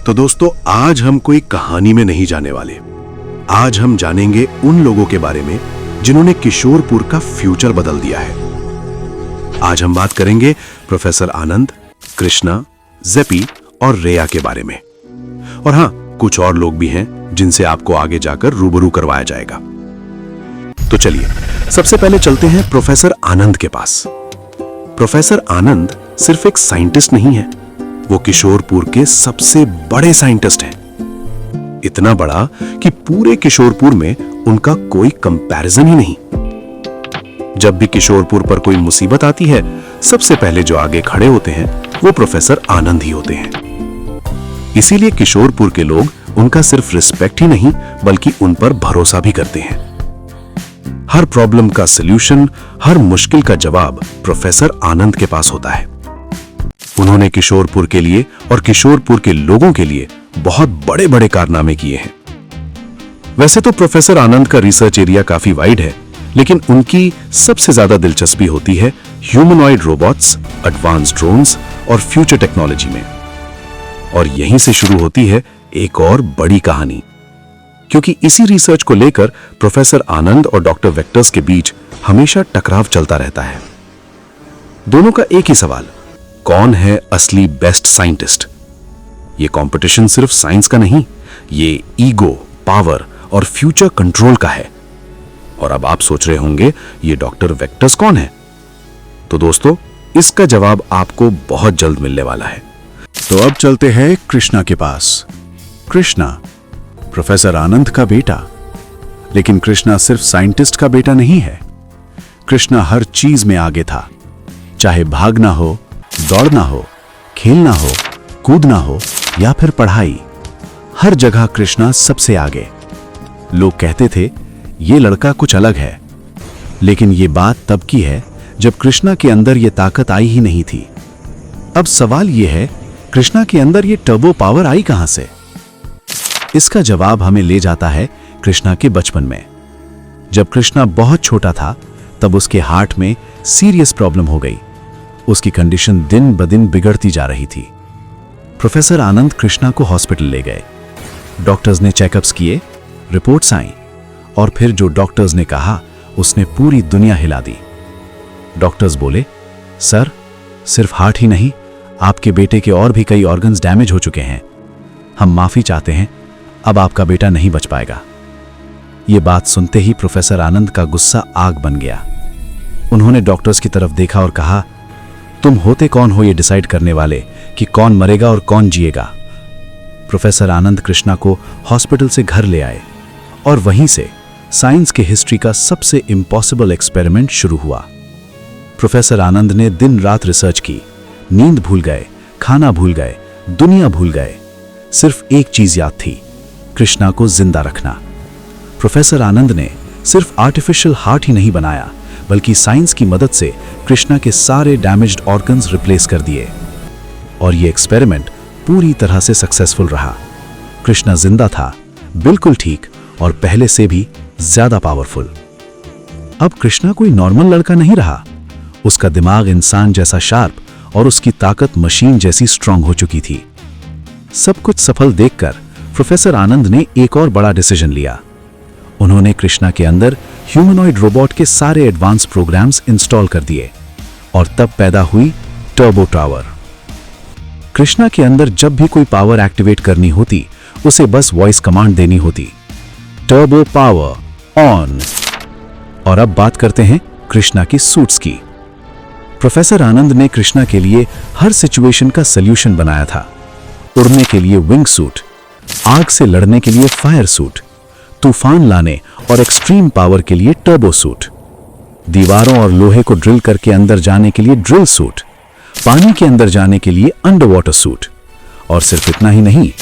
तो दोस्तों, आज हम कोई कहानी में नहीं जाने वाले। आज हम जानेंगे उन लोगों के बारे में जिन्होंने किशोरपुर का फ्यूचर बदल दिया है। आज हम बात करेंगे प्रोफेसर आनंद, कृष्णा, जेपी और रेया के बारे में। और हाँ, कुछ और लोग भी हैं जिनसे आपको आगे जाकर रूबरू करवाया जाएगा। तो चलिए, सबसे पहले चलते हैं प्रोफेसर आनंद के पास। प्रोफेसर आनंद सिर्फ एक साइंटिस्ट नहीं है, वो किशोरपुर के सबसे बड़े साइंटिस्ट हैं। इतना बड़ा कि पूरे किशोरपुर में उनका कोई कंपैरिजन ही नहीं। जब भी किशोरपुर पर कोई मुसीबत आती है, सबसे पहले जो आगे खड़े होते हैं वो प्रोफेसर आनंद ही होते हैं। इसीलिए किशोरपुर के लोग उनका सिर्फ रिस्पेक्ट ही नहीं बल्कि उन पर भरोसा भी करते हैं। हर प्रॉब्लम का सलूशन, हर मुश्किल का जवाब प्रोफेसर आनंद के पास होता है। उन्होंने किशोरपुर के लिए और किशोरपुर के लोगों के लिए बहुत बड़े बड़े कारनामे किए हैं। वैसे तो प्रोफेसर आनंद का रिसर्च एरिया काफी वाइड है, लेकिन उनकी सबसे ज्यादा दिलचस्पी होती है ह्यूमनॉइड रोबोट्स, एडवांस ड्रोन्स और फ्यूचर टेक्नोलॉजी में। और यहीं से शुरू होती है एक और बड़ी कहानी, क्योंकि इसी रिसर्च को लेकर प्रोफेसर आनंद और डॉक्टर वेक्टर्स के बीच हमेशा टकराव चलता रहता है। दोनों का एक ही सवाल, कौन है असली बेस्ट साइंटिस्ट? ये कंपटीशन सिर्फ साइंस का नहीं, ये ईगो, पावर और फ्यूचर कंट्रोल का है। और अब आप सोच रहे होंगे, ये डॉक्टर वेक्टर्स कौन है? तो दोस्तों, इसका जवाब आपको बहुत जल्द मिलने वाला है। तो अब चलते हैं कृष्णा के पास। कृष्णा प्रोफेसर आनंद का बेटा, लेकिन कृष्णा सिर्फ साइंटिस्ट का बेटा नहीं है। कृष्णा हर चीज में आगे था, चाहे भागना हो, दौड़ना हो, खेलना हो, कूदना हो या फिर पढ़ाई। हर जगह कृष्णा सबसे आगे। लोग कहते थे ये लड़का कुछ अलग है, लेकिन ये बात तब की है जब कृष्णा के अंदर ये ताकत आई ही नहीं थी। अब सवाल ये है, कृष्णा के अंदर ये टर्बो पावर आई कहां से? इसका जवाब हमें ले जाता है कृष्णा के बचपन में। जब कृष्णा बहुत छोटा था, तब उसके हार्ट में सीरियस प्रॉब्लम हो गई। उसकी कंडीशन दिन ब दिन बिगड़ती जा रही थी। प्रोफेसर आनंद कृष्णा को हॉस्पिटल ले गए। डॉक्टर्स ने चेकअप्स किए, रिपोर्ट्स आई, और फिर जो डॉक्टर्स ने कहा उसने पूरी दुनिया हिला दी। डॉक्टर्स बोले, सर, सिर्फ हार्ट ही नहीं, आपके बेटे के और भी कई ऑर्गन्स डैमेज हो चुके हैं। हम माफी चाहते हैं, अब आपका बेटा नहीं बच पाएगा। यह बात सुनते ही प्रोफेसर आनंद का गुस्सा आग बन गया। उन्होंने डॉक्टर्स की तरफ देखा और कहा, तुम होते कौन हो ये डिसाइड करने वाले कि कौन मरेगा और कौन जिएगा? प्रोफेसर आनंद कृष्णा को हॉस्पिटल से घर ले आए और वहीं से साइंस के हिस्ट्री का सबसे इम्पॉसिबल एक्सपेरिमेंट शुरू हुआ। प्रोफेसर आनंद ने दिन रात रिसर्च की, नींद भूल गए, खाना भूल गए, दुनिया भूल गए। सिर्फ एक चीज याद थी, कृष्णा को जिंदा रखना। प्रोफेसर आनंद ने सिर्फ आर्टिफिशियल हार्ट ही नहीं बनाया, बल्कि साइंस की मदद से कृष्णा के सारे डैमेज्ड ऑर्गन्स रिप्लेस कर दिए। और ये एक्सपेरिमेंट पूरी तरह से सक्सेसफुल रहा। कृष्णा जिंदा था, बिल्कुल ठीक, और पहले से भी ज्यादा पावरफुल। अब कृष्णा कोई नॉर्मल लड़का नहीं रहा। उसका दिमाग इंसान जैसा शार्प और उसकी ताकत मशीन जैसी स्ट्रांग हो चुकी थी। सब कुछ सफल देखकर प्रोफेसर आनंद ने एक और बड़ा डिसीजन लिया। उन्होंने कृष्णा के अंदर ह्यूमनॉइड रोबोट के सारे एडवांस प्रोग्राम्स इंस्टॉल कर दिए, और तब पैदा हुई टर्बो टावर। कृष्णा के अंदर जब भी कोई पावर एक्टिवेट करनी होती, उसे बस वॉइस कमांड देनी होती, टर्बो पावर ऑन। और अब बात करते हैं कृष्णा की सूट्स की। प्रोफेसर आनंद ने कृष्णा के लिए हर सिचुएशन का सलूशन बनाया था। उड़ने के लिए विंग सूट, आग से लड़ने के लिए फायर सूट, तूफान लाने और एक्सट्रीम पावर के लिए टर्बो सूट, दीवारों और लोहे को ड्रिल करके अंदर जाने के लिए ड्रिल सूट, पानी के अंदर जाने के लिए अंडर वाटर सूट। और सिर्फ इतना ही नहीं,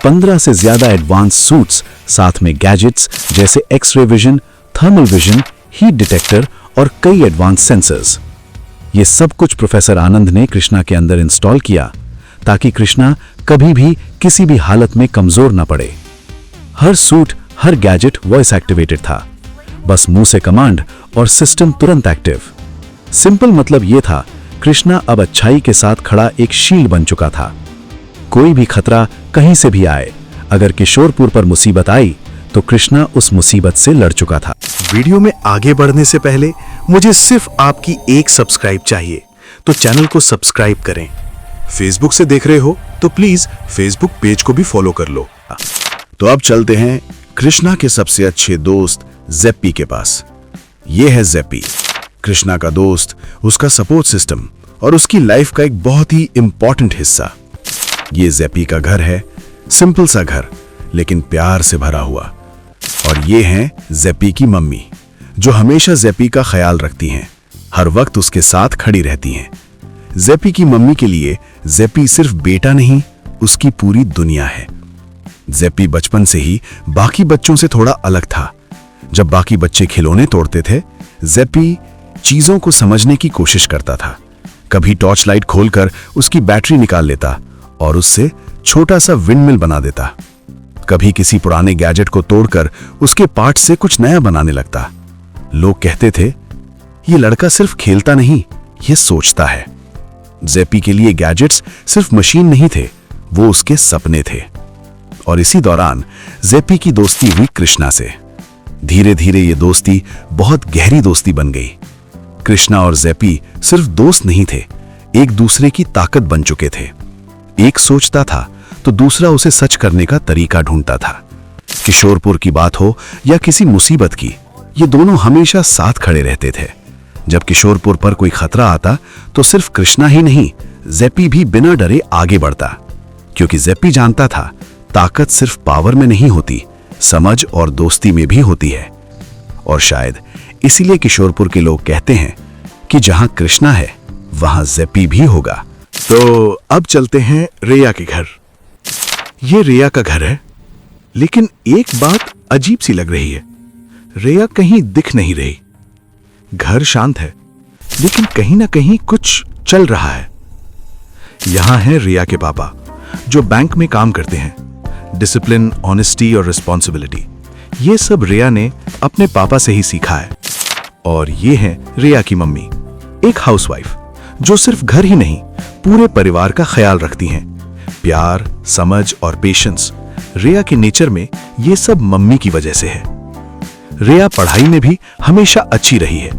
15 से ज्यादा एडवांस सूट्स, साथ में गैजेट्स जैसे X-ray vision, thermal vision, heat detector और कई एडवांस सेंसर्स। ये सब कुछ प्रोफेसर आनंद ने कृष्णा के अंदर इंस्टॉल किया, ताकि कृष्णा कभी भी किसी भी हालत में कमजोर न पड़े। हर सूट, हर गैजेट वॉइस एक्टिवेटेड था, बस मुंह से कमांड और सिस्टम तुरंत एक्टिव। सिंपल मतलब यह था, कृष्णा अब अच्छाई के साथ खड़ा एक शील्ड बन चुका था। कोई भी खतरा कहीं से भी आए, अगर किशोरपुर पर मुसीबत आई तो कृष्णा उस मुसीबत से लड़ चुका था। वीडियो में आगे बढ़ने से पहले मुझे सिर्फ आपकी एक सब्सक्राइब चाहिए, तो चैनल को सब्सक्राइब करें। फेसबुक से देख रहे हो तो प्लीज फेसबुक पेज को भी फॉलो कर लो। तो अब चलते हैं कृष्णा के सबसे अच्छे दोस्त जेप्पी के पास। ये है जेप्पी, कृष्णा का दोस्त, उसका सपोर्ट सिस्टम और उसकी लाइफ का एक बहुत ही इंपॉर्टेंट हिस्सा। ये जेप्पी का घर है, सिंपल सा घर लेकिन प्यार से भरा हुआ। और ये हैं जेप्पी की मम्मी, जो हमेशा जेप्पी का ख्याल रखती हैं, हर वक्त उसके साथ खड़ी रहती हैं। जेप्पी की मम्मी के लिए जेप्पी सिर्फ बेटा नहीं, उसकी पूरी दुनिया है। जेप्पी बचपन से ही बाकी बच्चों से थोड़ा अलग था। जब बाकी बच्चे खिलौने तोड़ते थे, जेप्पी चीजों को समझने की कोशिश करता था। कभी टॉर्च लाइट खोलकर उसकी बैटरी निकाल लेता और उससे छोटा सा विंडमिल बना देता। कभी किसी पुराने गैजेट को तोड़कर उसके पार्ट से कुछ नया बनाने लगता। लोग कहते थे, ये लड़का सिर्फ खेलता नहीं, ये सोचता है। जेप्पी के लिए गैजेट्स सिर्फ मशीन नहीं थे, वो उसके सपने थे। और इसी दौरान जेप्पी की दोस्ती हुई कृष्णा से। धीरे धीरे ये दोस्ती बहुत गहरी दोस्ती बन गई। कृष्णा और जेप्पी सिर्फ दोस्त नहीं थे, एक दूसरे की ताकत बन चुके थे। एक सोचता था तो दूसरा उसे सच करने का तरीका ढूंढता था। किशोरपुर की बात हो या किसी मुसीबत की, ये दोनों हमेशा साथ खड़े रहते थे। जब किशोरपुर पर कोई खतरा आता तो सिर्फ कृष्णा ही नहीं, जेप्पी भी बिना डरे आगे बढ़ता, क्योंकि जेप्पी जानता था ताकत सिर्फ पावर में नहीं होती, समझ और दोस्ती में भी होती है। और शायद इसीलिए किशोरपुर के लोग कहते हैं कि जहां कृष्णा है वहां जेप्पी भी होगा। तो अब चलते हैं रिया के घर। ये रिया का घर है, लेकिन एक बात अजीब सी लग रही है। रिया कहीं दिख नहीं रही। घर शांत है, लेकिन कहीं ना कहीं कुछ चल रहा है। यहां है रिया के पापा, जो बैंक में काम करते हैं। डिसिप्लिन, ऑनेस्टी और रिस्पॉन्सिबिलिटी, ये सब रिया ने अपने पापा से ही सीखा है। और ये है रिया की मम्मी, एक हाउसवाइफ, जो सिर्फ घर ही नहीं पूरे परिवार का ख्याल रखती हैं। प्यार, समझ और पेशेंस, रिया के नेचर में ये सब मम्मी की वजह से है। रिया पढ़ाई में भी हमेशा अच्छी रही है।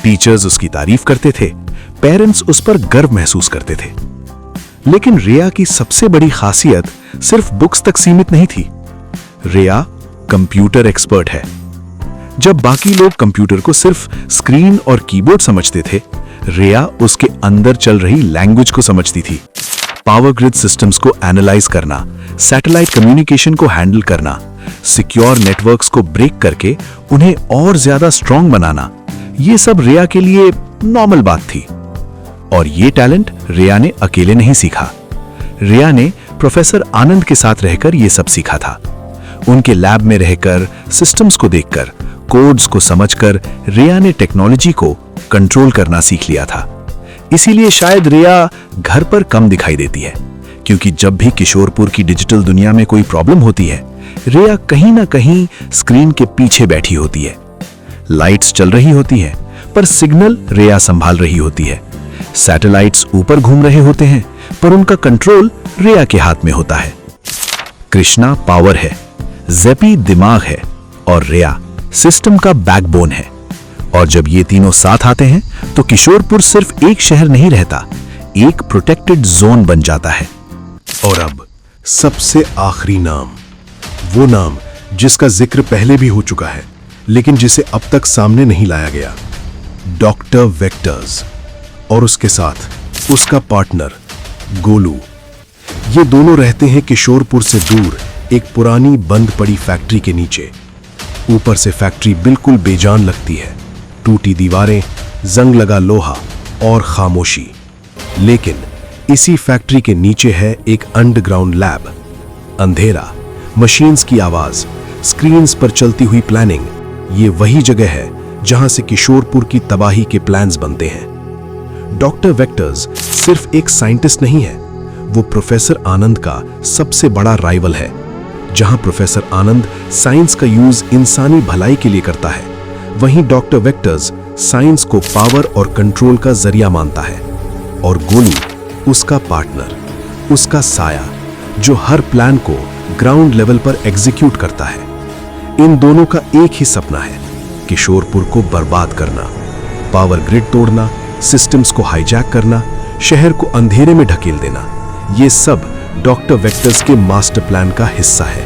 टीचर्स उसकी तारीफ करते थे, पेरेंट्स उस पर गर्व महसूस करते थे। लेकिन रिया की सबसे बड़ी खासियत सिर्फ बुक्स तक सीमित नहीं थी। रिया कंप्यूटर एक्सपर्ट है। जब बाकी लोग कंप्यूटर को सिर्फ स्क्रीन और कीबोर्ड समझते थे, रिया उसके अंदर चल रही लैंग्वेज को समझती थी। पावर ग्रिड सिस्टम्स को एनालाइज करना, सैटेलाइट कम्युनिकेशन को हैंडल करना, सिक्योर नेटवर्क्स को ब्रेक करके उन्हें और ज्यादा स्ट्रांग बनाना, ये सब रिया के लिए नॉर्मल बात थी। और ये टैलेंट रिया ने अकेले नहीं सीखा। रिया ने प्रोफेसर आनंद के साथ रहकर ये सब सीखा था। उनके लैब में रहकर, सिस्टम्स को देखकर, कोड्स को समझकर रिया ने टेक्नोलॉजी को कंट्रोल करना सीख लिया था। इसीलिए शायद रिया घर पर कम दिखाई देती है, क्योंकि जब भी किशोरपुर की डिजिटल दुनिया में कोई प्रॉब्लम होती है, रिया कहीं ना कहीं स्क्रीन के पीछे बैठी होती है। लाइट्स चल रही होती है, पर सिग्नल रिया संभाल रही होती है। सैटेलाइट्स ऊपर घूम रहे होते हैं, पर उनका कंट्रोल रिया के हाथ में होता है। कृष्णा पावर है, जेप्पी दिमाग है और रिया सिस्टम का बैकबोन है। और जब ये तीनों साथ आते हैं तो किशोरपुर सिर्फ एक शहर नहीं रहता, एक प्रोटेक्टेड जोन बन जाता है। और अब सबसे आखिरी नाम, वो नाम जिसका जिक्र पहले भी हो चुका है, लेकिन जिसे अब तक सामने नहीं लाया गया, डॉक्टर वेक्टर्स। और उसके साथ उसका पार्टनर गोलू। ये दोनों रहते हैं किशोरपुर से दूर एक पुरानी बंद पड़ी फैक्ट्री के नीचे। ऊपर से फैक्ट्री बिल्कुल बेजान लगती है, टूटी दीवारें, जंग लगा लोहा और खामोशी। लेकिन इसी फैक्ट्री के नीचे है एक अंडरग्राउंड लैब। अंधेरा, मशीन्स की आवाज, स्क्रीन्स पर चलती हुई प्लानिंग, ये वही जगह है जहां से किशोरपुर की तबाही के प्लान्स बनते हैं। डॉक्टर वेक्टर्स सिर्फ एक साइंटिस्ट नहीं है, वो प्रोफेसर आनंद का सबसे बड़ा राइवल है। जहां प्रोफेसर आनंद साइंस का यूज इंसानी भलाई के लिए करता है, वहीं डॉक्टर वेक्टर्स साइंस को पावर और कंट्रोल का जरिया मानता है। और गोलू उसका पार्टनर, उसका साया, जो हर प्लान को ग्राउंड लेवल पर एग्जीक्यूट करता है। इन दोनों का एक ही सपना है, किशोरपुर को बर्बाद करना, पावर ग्रिड तोड़ना, सिस्टम्स को हाईजैक करना, शहर को अंधेरे में ढकेल देना। ये सब डॉक्टर वेक्टर्स के मास्टर प्लान का हिस्सा है।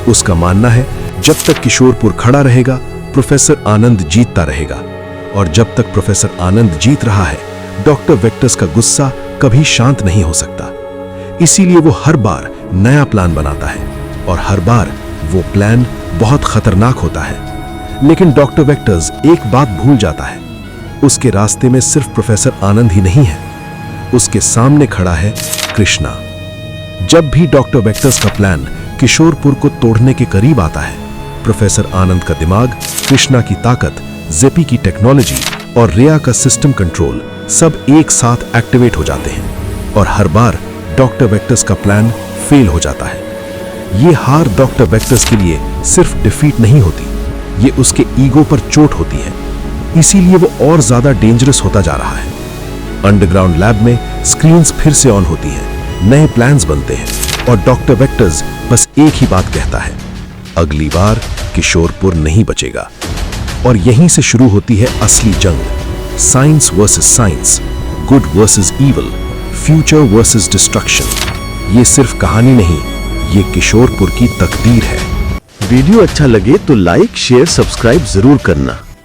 उसका मानना है जब तक किशोरपुर खड़ा रहेगा, प्रोफेसर आनंद जीतता रहेगा, और जब तक प्रोफेसर आनंद जीत रहा है, डॉक्टर वेक्टर्स का गुस्सा कभी शांत नहीं हो सकता। इसीलिए वो हर बार नया प्लान बनाता है, और हर बार वो प्लान बहुत खतरनाक होता है। लेकिन डॉक्टर वेक्टर्स एक बात भूल जाता है, उसके रास्ते में सिर्फ प्रोफेसर आनंद ही नहीं है, उसके सामने खड़ा है कृष्णा। जब भी डॉक्टर वेक्टर्स का प्लान किशोरपुर को तोड़ने के करीब आता है, प्रोफेसर आनंद का दिमाग, कृष्णा की ताकत, जेपी की टेक्नोलॉजी और रिया का सिस्टम कंट्रोल सब एक साथ एक्टिवेट हो जाते हैं, और हर बार डॉक्टर वेक्टर्स का प्लान फेल हो जाता है। ये हार डॉक्टर वेक्टर्स के लिए सिर्फ डिफीट नहीं होती, ये उसके ईगो पर चोट होती है। इसीलिए वो और ज्यादा डेंजरस होता जा रहा है। अंडरग्राउंड लैब में स्क्रीन्स फिर से ऑन होती हैं, नए प्लान्स बनते हैं, और डॉक्टर वेक्टर्स बस एक ही बात कहता है, अगली बार किशोरपुर नहीं बचेगा। और यहीं से शुरू होती है असली जंग, science versus science, good versus evil, future versus destruction. ये सिर्फ कहानी नहीं, ये किशोरपुर की तकदीर है। वीडियो अच्छा लगे तो लाइक, शेयर, सब्सक्राइब जरूर करना।